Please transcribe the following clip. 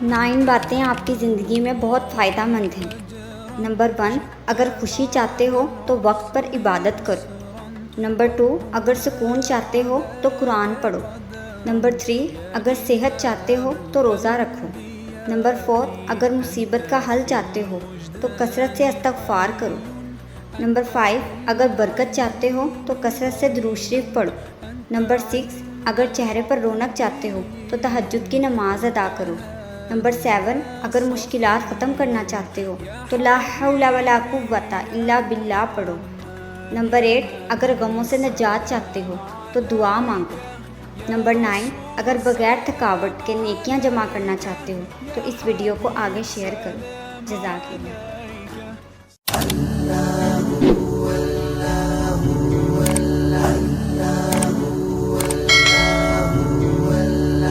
9 باتیں آپ کی زندگی میں بہت فائدہ مند ہیں۔ نمبر 1، اگر خوشی چاہتے ہو تو وقت پر عبادت کرو۔ نمبر 2، اگر سکون چاہتے ہو تو قرآن پڑھو۔ نمبر 3، اگر صحت چاہتے ہو تو روزہ رکھو۔ نمبر 4، اگر مصیبت کا حل چاہتے ہو تو کثرت سے استغفار کرو۔ نمبر 5، اگر برکت چاہتے ہو تو کثرت سے درود شریف پڑھو۔ نمبر 6، اگر چہرے پر رونق چاہتے ہو تو تہجد کی نماز ادا کرو۔ نمبر 7، اگر مشکلات ختم کرنا چاہتے ہو تو لا حول ولا قوۃ الا باللہ پڑھو۔ نمبر 8، اگر غموں سے نجات چاہتے ہو تو دعا مانگو۔ نمبر 9، اگر بغیر تھکاوٹ کے نیکیاں جمع کرنا چاہتے ہو تو اس ویڈیو کو آگے شیئر کرو۔ جزاک اللہ۔